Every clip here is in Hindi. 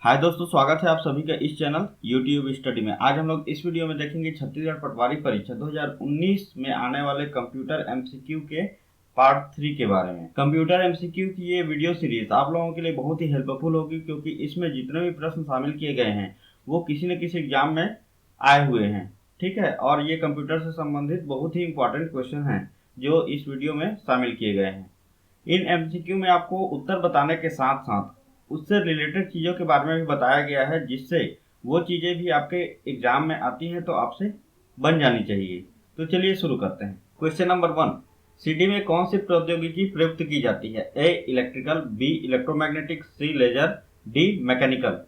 हाय दोस्तों, स्वागत है आप सभी का इस चैनल यूट्यूब स्टडी में। आज हम लोग इस वीडियो में देखेंगे छत्तीसगढ़ पटवारी परीक्षा 2019 में आने वाले कंप्यूटर एमसीक्यू के पार्ट 3 के बारे में। कंप्यूटर एमसीक्यू की ये वीडियो सीरीज आप लोगों के लिए बहुत ही हेल्पफुल होगी, क्योंकि इसमें जितने भी प्रश्न शामिल किए गए हैं वो किसी न किसी एग्जाम में आए हुए हैं। ठीक है, और ये कंप्यूटर से संबंधित बहुत ही इंपॉर्टेंट क्वेश्चन हैं जो इस वीडियो में शामिल किए गए हैं। इन एमसीक्यू में आपको उत्तर बताने के साथ साथ उससे रिलेटेड चीज़ों के बारे में भी बताया गया है, जिससे वो चीज़ें भी आपके एग्जाम में आती हैं तो आपसे बन जानी चाहिए। तो चलिए शुरू करते हैं। क्वेश्चन नंबर 1, सीडी में कौन सी प्रौद्योगिकी प्रयुक्त की जाती है? ए इलेक्ट्रिकल, बी इलेक्ट्रोमैग्नेटिक, सी लेजर, डी मैकेनिकल।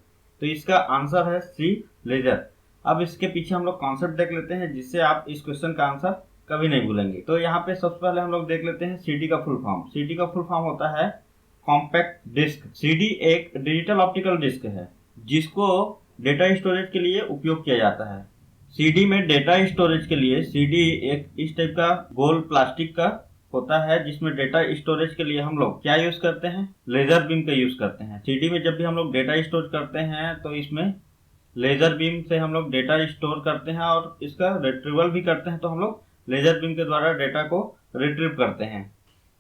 तो इसका आंसर है सी लेजर। अब इसके पीछे हम लोग कॉन्सेप्ट देख लेते हैं, जिससे आप इस क्वेश्चन का आंसर कभी नहीं भूलेंगे। तो यहाँ पे सबसे पहले हम लोग देख लेते हैं सीडी का फुल फॉर्म। सीडी का फुल फॉर्म होता है कॉम्पैक्ट डिस्क। सीडी एक डिजिटल ऑप्टिकल डिस्क है जिसको डेटा स्टोरेज के लिए उपयोग किया जाता है। सीडी में डेटा स्टोरेज के लिए सीडी एक इस टाइप का गोल प्लास्टिक का होता है, जिसमें डेटा स्टोरेज के लिए हम लोग क्या यूज करते हैं? लेजर बीम का यूज करते हैं। सीडी में जब भी हम लोग डेटा स्टोर करते हैं तो इसमें लेजर बीम से हम लोग डेटा स्टोर करते हैं और इसका रिट्रीवल भी करते हैं। तो हम लोग लेजर बीम के द्वारा डेटा को रिट्रीव करते हैं।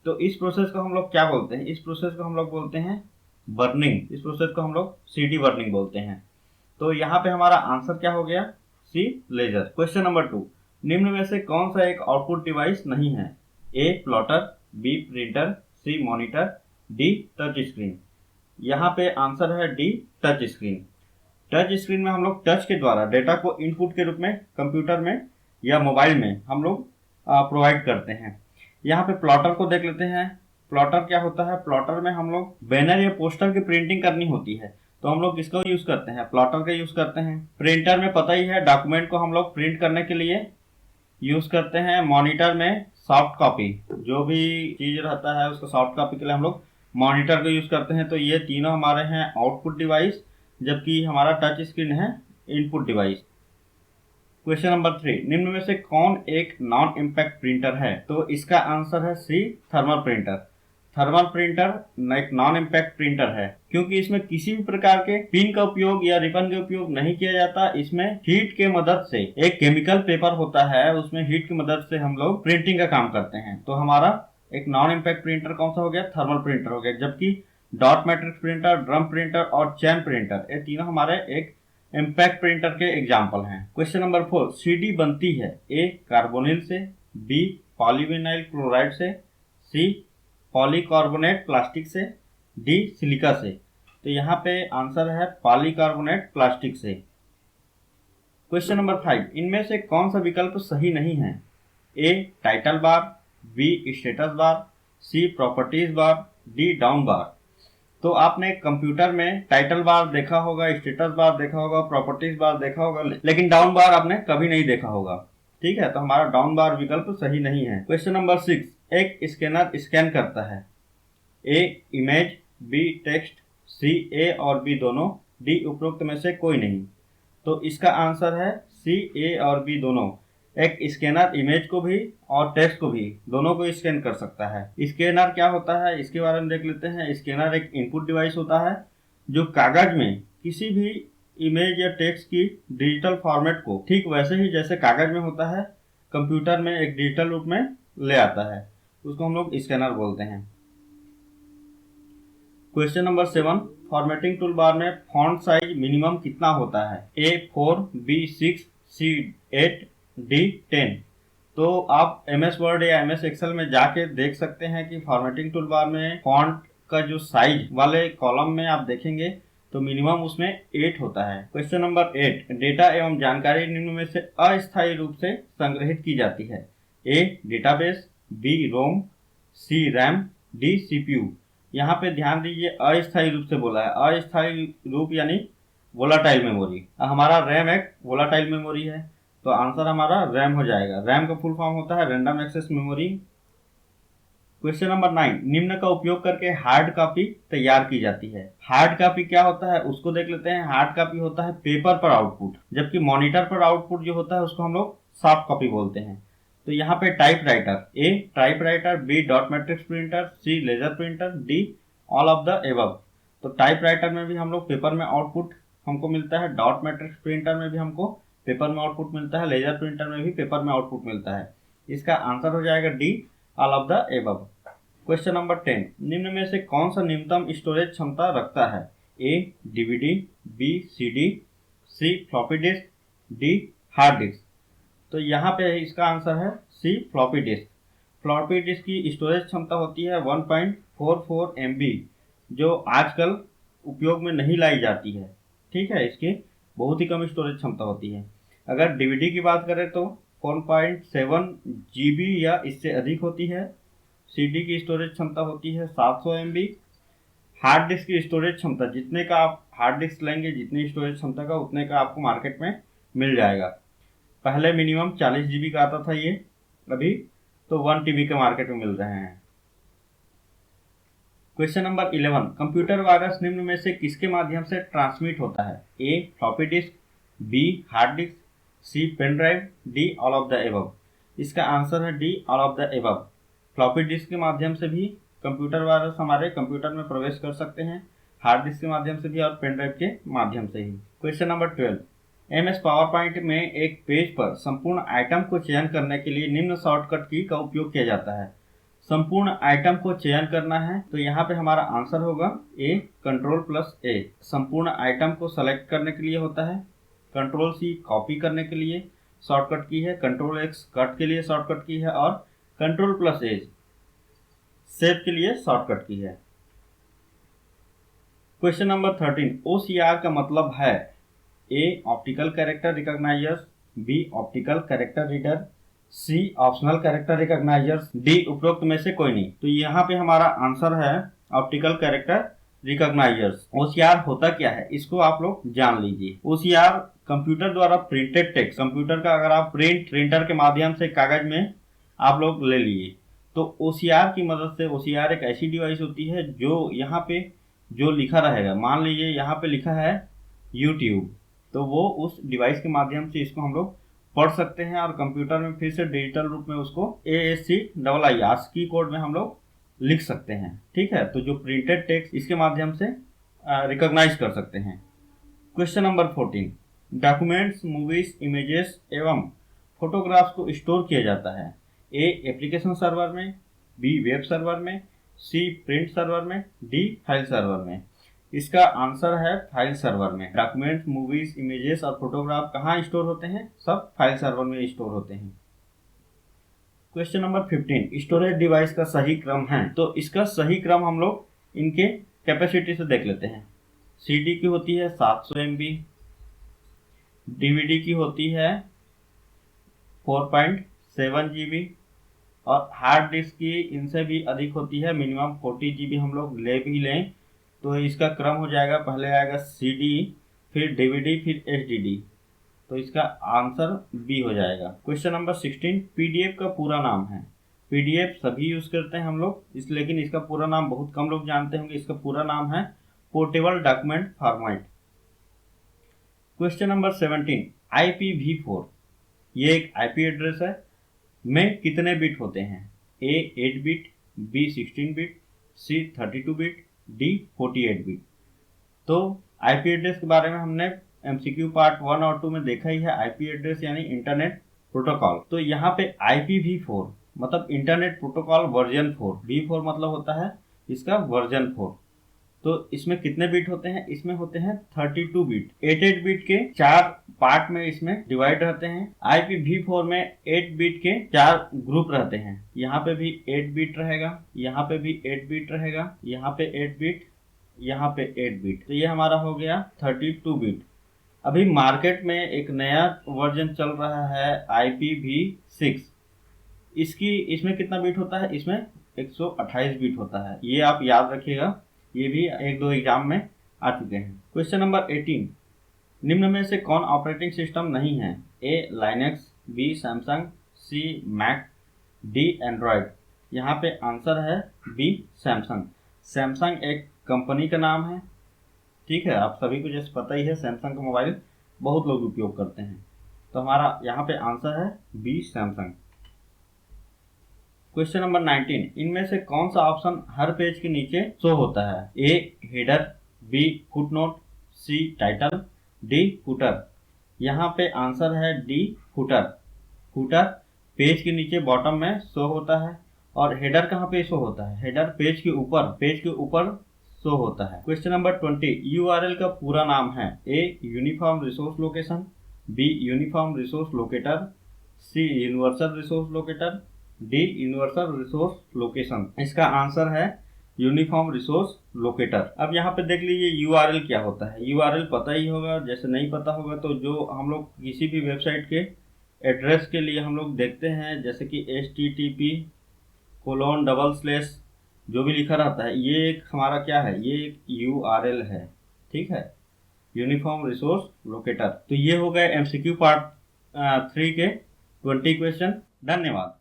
तो इस प्रोसेस को हम लोग क्या बोलते हैं? इस प्रोसेस को हम लोग बोलते हैं बर्निंग। इस प्रोसेस को हम लोग सीडी बर्निंग बोलते हैं। तो यहाँ पे हमारा आंसर क्या हो गया? सी लेजर। क्वेश्चन नंबर 2, निम्न में से कौन सा एक आउटपुट डिवाइस नहीं है? ए प्लॉटर, बी प्रिंटर, सी मॉनिटर, डी टच स्क्रीन। यहाँ पे आंसर है D touch screen. Touch screen में हम लोग टच के द्वारा डेटा को इनपुट के रूप में कंप्यूटर में या मोबाइल में हम लोग प्रोवाइड करते हैं। यहाँ पे प्लॉटर को देख लेते हैं। प्लॉटर क्या होता है? प्लॉटर में हम लोग बैनर या पोस्टर की प्रिंटिंग करनी होती है, तो हम लोग किसका यूज करते हैं? प्लॉटर का यूज करते हैं। प्रिंटर में पता ही है, डॉक्यूमेंट को हम लोग प्रिंट करने के लिए यूज करते हैं। मॉनिटर में सॉफ्ट कॉपी, जो भी चीज रहता है उसको सॉफ्ट कॉपी के लिए हम लोग मॉनिटर का यूज करते हैं। तो ये तीनों हमारे हैं आउटपुट डिवाइस, जबकि हमारा टच स्क्रीन है इनपुट डिवाइस। क्वेश्चन नंबर 3, निम्न में से कौन एक नॉन इम्पैक्ट प्रिंटर है? तो इसका आंसर है सी थर्मल प्रिंटर। थर्मल प्रिंटर एक नॉन इम्पैक्ट प्रिंटर है, क्योंकि इसमें किसी भी प्रकार के पिन का उपयोग या रिबन का उपयोग नहीं किया जाता। इसमें हीट के मदद से एक केमिकल पेपर होता है, उसमें हीट की मदद से हम लोग प्रिंटिंग का काम करते हैं। तो हमारा एक नॉन इम्पैक्ट प्रिंटर कौन सा हो गया? थर्मल प्रिंटर हो गया। जबकि dot matrix printer, drum printer और चैन प्रिंटर, ये तीनों हमारे एक इम्पैक्ट प्रिंटर के एग्जाम्पल हैं। क्वेश्चन नंबर 4, सीडी बनती है ए कार्बोनिल से, बी पॉलीविनाइल क्लोराइड से, सी पॉलीकार्बोनेट प्लास्टिक से, डी सिलिका से। तो यहाँ पे आंसर है पॉलीकार्बोनेट प्लास्टिक से। क्वेश्चन नंबर 5, इनमें से कौन सा विकल्प सही नहीं है? A title bar, B status bar, C properties bar, D down बार। तो आपने कंप्यूटर में टाइटल बार देखा होगा, स्टेटस बार देखा होगा, प्रॉपर्टीज बार देखा होगा, लेकिन डाउन बार आपने कभी नहीं देखा होगा। ठीक है, तो हमारा डाउन बार विकल्प सही नहीं है। क्वेश्चन नंबर 6, एक स्कैनर स्कैन करता है ए इमेज, बी टेक्स्ट, सी ए और बी दोनों, डी उपरोक्त में से कोई नहीं। तो इसका आंसर है सी ए और बी दोनों। एक स्कैनर इमेज को भी और टेक्स्ट को भी, दोनों को स्कैन कर सकता है। स्कैनर क्या होता है इसके बारे में देख लेते हैं। स्कैनर एक इनपुट डिवाइस होता है जो कागज में किसी भी इमेज या टेक्स्ट की डिजिटल फॉर्मेट को ठीक वैसे ही जैसे कागज में होता है, कंप्यूटर में एक डिजिटल रूप में ले आता है। उसको हम लोग स्कैनर बोलते हैं। Question number 7, formatting tool bar में फॉन्ट साइज मिनिमम कितना होता है? ए 4, बी 6, सी 8, डी 10। तो आप MS वर्ड या MS एक्सेल में जाके देख सकते हैं कि फॉर्मेटिंग टूल बार में फॉन्ट का जो साइज वाले कॉलम में आप देखेंगे तो मिनिमम उसमें 8 होता है। क्वेश्चन नंबर 8, डेटा एवं जानकारी निम्न में से अस्थायी रूप से संग्रहित की जाती है? ए डेटाबेस, बी रोम, सी रैम, डी CPU। यहाँ पे ध्यान दीजिए, अस्थायी रूप से बोला है। अस्थायी रूप यानी वोलाटाइल मेमोरी। हमारा रैम एक वोलाटाइल मेमोरी है, तो आंसर हमारा रैम हो जाएगा। रैम का फुल फॉर्म होता है random access memory. Question number 9, निम्न का उपयोग करके हार्ड कॉपी तैयार की जाती है? हार्ड कॉपी क्या होता है उसको देख लेते हैं। हार्ड कॉपी होता है पेपर पर आउटपुट, जबकि मॉनिटर पर आउटपुट जो होता है उसको हम लोग सॉफ्ट कॉपी बोलते हैं। तो यहाँ पे type writer, A type writer, B dot matrix printer, C laser printer, D all of the above. तो टाइपराइटर में भी हम लोग पेपर में आउटपुट हमको मिलता है, डॉट मैट्रिक्स प्रिंटर में भी हमको पेपर में आउटपुट मिलता है, लेजर प्रिंटर में भी पेपर में आउटपुट मिलता है। इसका आंसर हो जाएगा D, all of the above. Question number 10, निम्न में से कौन सा न्यूनतम स्टोरेज क्षमता रखता है? A DVD, B CD, C floppy disk, D hard disk. तो यहाँ पे इसका आंसर है C floppy disk. Floppy disk की स्टोरेज क्षमता होती है 1.44 MB, जो आजकल उपयोग में नहीं लाई जाती है। ठीक है, इसकी बहुत ही कम स्टोरेज क्षमता होती है। अगर डीवीडी की बात करें तो 4.7 GB या इससे अधिक होती है। सीडी की स्टोरेज क्षमता होती है 700 MB। हार्ड डिस्क की स्टोरेज क्षमता, जितने का आप हार्ड डिस्क लेंगे, जितनी स्टोरेज क्षमता का, उतने का आपको मार्केट में मिल जाएगा। पहले मिनिमम 40 GB का आता था ये, अभी तो 1 TB के मार्केट में मिल रहे हैं। क्वेश्चन नंबर 11, कंप्यूटर वायरस निम्न में से किसके माध्यम से ट्रांसमिट होता है? A floppy disk, B hard disk, C pen drive, D all of the above. इसका आंसर है D, all of the above. Floppy disk के माध्यम से भी कंप्यूटर वायरस हमारे कंप्यूटर में प्रवेश कर सकते हैं, हार्ड डिस्क के माध्यम से भी और पेन ड्राइव के माध्यम से ही। Question number 12, MS PowerPoint में एक पेज पर संपूर्ण आइटम को चयन करने के लिए निम्न शॉर्टकट की का उपयोग किया जाता है। संपूर्ण आइटम को चयन करना है तो यहाँ पे हमारा आंसर होगा ए, Ctrl+A। संपूर्ण आइटम को सेलेक्ट करने के लिए होता है, Ctrl+C कॉपी करने के लिए शॉर्टकट की है, Ctrl+X कट के लिए शॉर्टकट की है और Ctrl+A सेव के लिए शॉर्टकट की है। क्वेश्चन नंबर 13, OCR का मतलब है? A optical character recognisers, B optical character reader, C optional character recognisers, D उपरोक्त में से कोई नहीं। तो यहाँ पे हमारा आंसर है ऑप्टिकल कैरेक्टर रिकॉग्नाइजर्स। OCR होता क्या है, इसको आप लोग जान लीजिए। OCR कंप्यूटर द्वारा प्रिंटेड टेक्स्ट, कंप्यूटर का अगर आप प्रिंटर के माध्यम से कागज में आप लोग ले लिए तो OCR की मदद से, OCR एक ऐसी डिवाइस होती है जो यहाँ पे जो लिखा रहेगा, मान लीजिए यहाँ पे लिखा है YouTube, तो वो उस डिवाइस के माध्यम से इसको हम लोग पढ़ सकते हैं और कंप्यूटर में फिर से डिजिटल रूप में उसको ASCII ASCII कोड में हम लोग लिख सकते हैं। ठीक है, तो जो प्रिंटेड टेक्स्ट इसके माध्यम से रिकॉग्नाइज कर सकते हैं। Question number 14, documents, movies, images एवं फोटोग्राफ्स को स्टोर किया जाता है? ए एप्लीकेशन सर्वर में, बी वेब सर्वर में, सी प्रिंट सर्वर में, डी फाइल सर्वर में। इसका आंसर है फाइल सर्वर में। डॉक्यूमेंट्स, मूवीज, इमेजेस और फोटोग्राफ कहाँ स्टोर होते हैं? सब फाइल सर्वर में स्टोर होते हैं। क्वेश्चन नंबर 15, स्टोरेज डिवाइस का सही क्रम है? तो इसका सही क्रम हम लोग इनके कैपेसिटी से देख लेते हैं। सीडी की होती है 700 MB, डीवीडी की होती है 4.7 GB और हार्ड डिस्क की इनसे भी अधिक होती है, मिनिमम 40 GB हम लोग ले भी लें तो इसका क्रम हो जाएगा, पहले आएगा CD, फिर DVD, फिर HDD। तो इसका आंसर बी हो जाएगा। क्वेश्चन नंबर 16, PDF का पूरा नाम है? PDF सभी यूज करते हैं हम लोग, लेकिन इसका पूरा नाम बहुत कम लोग जानते होंगे। इसका पूरा नाम है portable document format. Question number 17, IPv4 ये एक IP एड्रेस है, में कितने बिट होते हैं? A 8 bit, B 16 bit, C 32 bit, D 48 bit. तो IP एड्रेस के बारे में हमने MCQ पार्ट 1 और 2 में देखा ही है। IP एड्रेस यानी इंटरनेट प्रोटोकॉल। तो यहाँ पे IPv4 मतलब इंटरनेट प्रोटोकॉल वर्जन 4, V4 मतलब होता है इसका वर्जन 4। तो इसमें कितने बिट होते हैं? इसमें होते हैं 32 बिट। 8 बिट के 4 पार्ट में इसमें डिवाइड रहते हैं। IPv4 में 8 बिट के 4 ग्रुप रहते हैं। यहाँ पे भी 8 बिट रहेगा, यहाँ पे भी 8 बिट रहेगा, यहाँ पे 8 बिट, यहाँ पे 8 बिट। तो ये हमारा हो गया 32 बिट। अभी मार्केट में एक नया वर्जन चल रहा है IPv6। इसमें कितना बिट होता है? इसमें 128 बिट होता है। ये आप याद रखिएगा, ये भी 1-2 एग्जाम में आ चुके हैं। क्वेश्चन नंबर 18, निम्न में से कौन ऑपरेटिंग सिस्टम नहीं है? A Linux, B Samsung, C Mac, D Android. यहाँ पे आंसर है B सैमसंग। सैमसंग एक कंपनी का नाम है। ठीक है, आप सभी को जैसे पता ही है सैमसंग का मोबाइल बहुत लोग उपयोग करते हैं। तो हमारा यहाँ पे आंसर है B सैमसंग। क्वेश्चन नंबर 19, इनमें से कौन सा ऑप्शन हर पेज के नीचे शो होता है? A header, B footnote, C title, D footer. यहाँ पे आंसर है डी फुटर। फुटर पेज के नीचे बॉटम में शो होता है। और हेडर कहाँ पे शो होता है? हेडर पेज के ऊपर शो होता है। क्वेश्चन नंबर 20, यूआरएल का पूरा नाम है A uniform resource location, B uniform resource locator, C universal resource locator, D universal resource location. इसका आंसर है यूनिफॉर्म रिसोर्स लोकेटर। अब यहाँ पे देख लीजिए यूआरएल क्या होता है। यूआरएल पता ही होगा, जैसे नहीं पता होगा तो जो हम लोग किसी भी वेबसाइट के एड्रेस के लिए हम लोग देखते हैं, जैसे कि http:// जो भी लिखा रहता है, ये एक हमारा क्या है? ये एक यूआरएल है, ठीक है, यूनिफॉर्म रिसोर्स लोकेटर। तो ये हो गए एमसीक्यू पार्ट 3 के 20 क्वेश्चन। धन्यवाद।